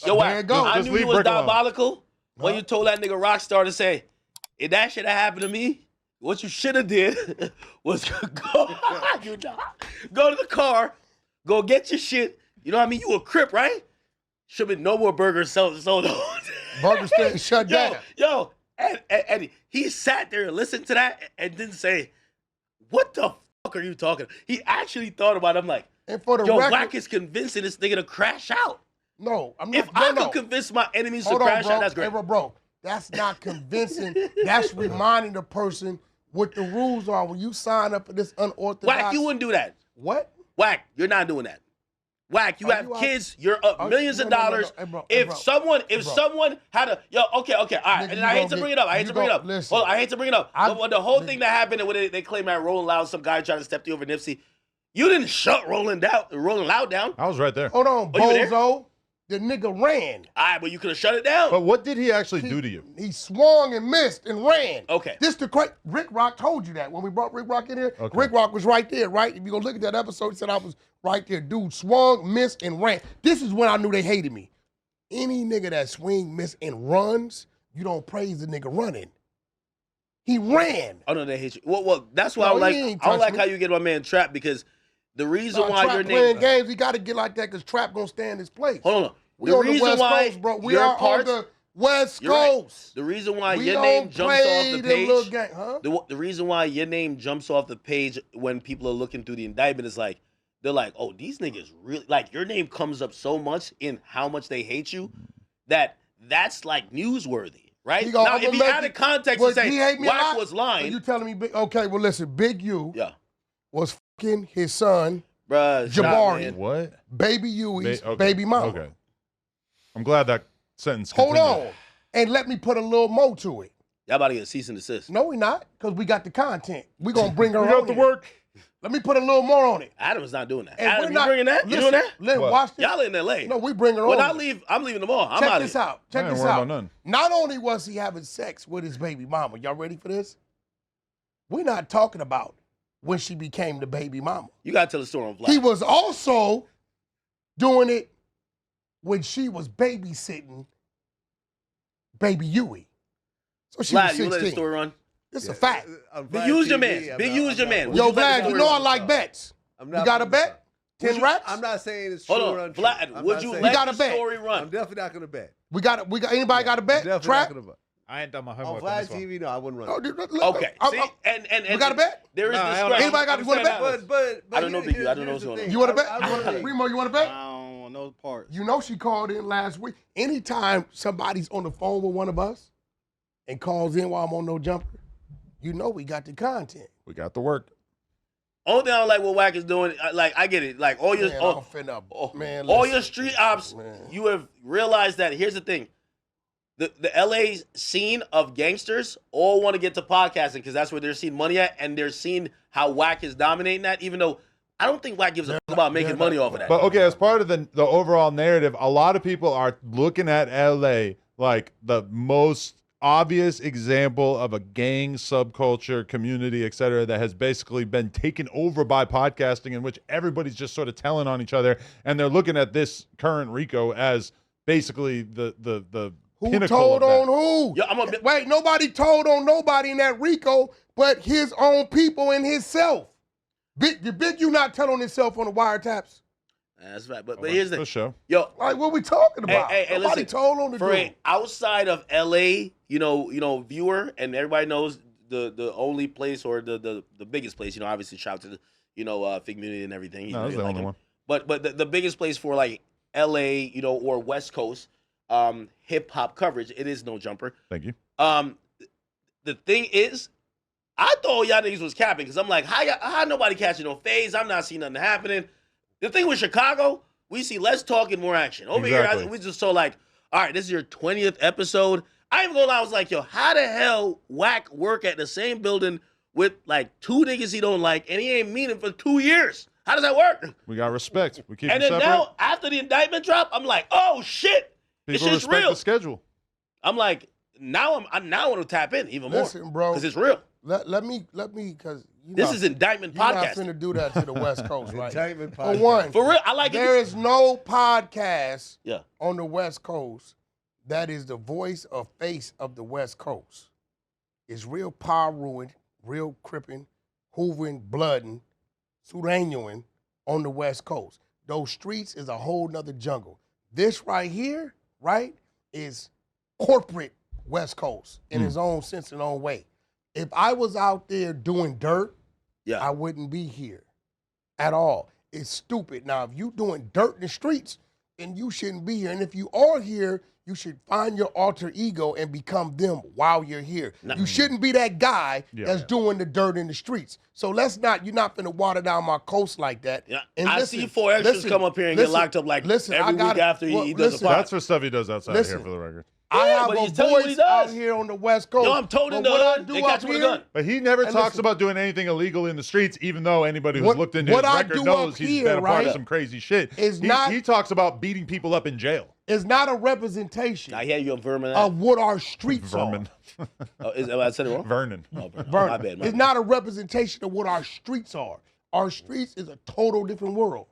Yo, there it goes. I Just knew you leave was Brick alone. diabolical when you told that nigga Rockstar to say, if that shit had happened to me, what you should have did was go to the car, go get your shit. You know what I mean? You a Crip, right? Should be no more burgers sold. Burger stand shut down. Yo, Eddie, he sat there and listened to that and didn't say, what the fuck are you talking? He actually thought about it. I'm like, And for the yo, record, Wack is convincing this nigga to crash out. no, I'm not. If I could convince my enemies to Hold on, crash bro. out, that's great. Hey, bro, that's not convincing. That's reminding the person what the rules are when you sign up for this unorthodox. Wack, you wouldn't do that. What? Wack, you're not doing that. Wack, you have kids, you're up millions of dollars. Hey, bro, if someone had a okay, all right. Nigga, And I hate to bring it up. Listen, I hate to bring it up. But the whole thing that happened when they claimed that Rolling Loud, some guy tried to step you over Nipsey. You didn't shut Rolling Loud down. I was right there. Hold on, bozo. The nigga ran. All right, but you could have shut it down. But what did he actually do to you? He swung and missed and ran. Okay. Rick Rock told you that when we brought Rick Rock in here. Okay. Rick Rock was right there, right? If you go look at that episode, he said I was right there. Dude swung, missed, and ran. This is when I knew they hated me. Any nigga that swing, miss, and runs, you don't praise the nigga running. He ran. Oh no, they hate you. Well, that's why No, I he ain't don't like touch how me. you get my man Trap, because the reason why Trap your playing name. games, he got to get like that because Trap gonna stand his place. Hold on. We The on the reason West why Coast, bro. We your are parts, on the West you're right. Coast. The reason why We your don't name jumps play off the them little page. game, huh? The reason why your name jumps off the page when people are looking through the indictment is like, they're like, oh, these niggas really, like, your name comes up so much in how much they hate you that's like newsworthy, right? Now, if he added context and say Wack was lying. You telling me, okay, well, listen, Big U was fucking his son, bruh, Jabari. What? Baby Huey's baby mama. Okay. I'm glad that sentence Hold continued. on. And let me put a little more to it. Y'all about to get a cease and desist. No, we not, because we got the content. We going to bring her We on got the here. work. Let me put a little more on it. Adam's not doing that. And Adam, we're you not- bringing that? You listen, doing that? Listen, What? watch this. Y'all in L.A. No, we bring her When on. I leave, I'm leaving tomorrow. I'm Check out this of here. out. Check I ain't this worried out. about nothing. Not only was he having sex with his baby mama, y'all ready for this? We're not talking about when she became the baby mama. You got to tell the story on Vlad. He was also doing it when she was babysitting baby Huey. So she Vlad, was you let the 16. story run? It's a fact. Big use your man. Big use your man. Yo, Vlad, you know I like bets. I'm You got a bet? 10 racks? I'm not saying it's true Hold or on, untrue. Vlad, would you saying- let got a the bet. story I'm run? definitely not gonna bet. We got anybody got a bet? Definitely Trap? not gonna bet. I ain't done my On homework on Vlad this one. TV, no, I wouldn't run. Oh, it. dude, look, Okay. I'm- See, and we got a bet? There is Nah, I don't discretion. know. Anybody got want to bet? But I don't know, Big U. I don't know here's what's the going on. thing. You want to bet? I wanna- Remo, you want to bet? I don't want no parts. You know she called in last week. Anytime somebody's on the phone with one of us and calls in while I'm on No Jumper, you know we got the content. We got the work. Only thing I don't like what Wack is doing, like, I get it. Like, all your Man, all, I'm finna, man, all listen. your street ops, Man. you have realized that. Here's the thing. The LA scene of gangsters all want to get to podcasting because that's where they're seeing money at, and they're seeing how Wack is dominating that, even though I don't think Wack gives a fuck about making money off of that. But okay, as part of the overall narrative, a lot of people are looking at LA like the most obvious example of a gang subculture community, et cetera, that has basically been taken over by podcasting, in which everybody's just sort of telling on each other, and they're looking at this current Rico as basically the Who pinnacle told of that. on who? Yo, Wait, nobody told on nobody in that Rico but his own people and himself. Did Big U not tell on himself on the wiretaps? That's right. But here's the Let's show. yo. Like, what we talking about? Hey, nobody listen, told on the for dude. a outside of LA, viewer, and everybody knows the only place or the biggest place, obviously shout out to the Fig Community and everything. No, that's the only one. But the biggest place for like LA, or West Coast hip hop coverage, it is No Jumper. Thank you. The thing is, I thought y'all niggas was capping because I'm like, how nobody catching no phase? I'm not seeing nothing happening. The thing with Chicago, we see less talk and more action. Over Exactly. here, we just so like, all right, this is your 20th episode. I ain't even gonna lie, I was like, yo, how the hell Wack work at the same building with like two niggas he don't like and he ain't meeting for 2 years? How does that work? We got respect. We keep And it then separate. now, after the indictment drop, I'm like, oh shit, this People shit's respect real. the schedule. I'm like, now I want to tap in even more. Listen, bro. Because it's real. Let me, because This is Indictment You're not Podcast. finna do that to the West Coast, right? Indictment For podcast. one, For real, I like there it. is no podcast Yeah. on the West Coast that is the voice or face of the West Coast. It's real power ruined, real cripping, hoovering, blooding, Sudanioing on the West Coast. Those streets is a whole nother jungle. This right here, right, is corporate West Coast in its own sense and own way. If I was out there doing dirt, Yeah. I wouldn't be here at all. It's stupid. Now, if you doing dirt in the streets, then you shouldn't be here. And if you are here, you should find your alter ego and become them while you're here. You shouldn't be that guy that's doing the dirt in the streets. So you're not finna water down my coast like that. Yeah. And I listen, see 4 extras listen, come up here and listen, get locked up like listen, I every week gotta- after well, he does a listen, pod. That's for stuff he does outside Listen. here, for the record. I Yeah, have but a he's telling you what he voice out does. here on the West Coast. Yo, I'm toting But the what I hood. do They up catch you with a here- gun. But he never And talks listen. about doing anything illegal in the streets, even though anybody who's What- looked into his what I record do knows up he's here, been a part right, of some crazy shit. is he, not- he talks about beating people up in jail. It's not a representation I hear you on Vermin. of what our streets Vermin. are. I said it wrong? Vernon. Oh, Vermin. Vernon. My bad. It's not a representation of what our streets are. Our streets is a total different world.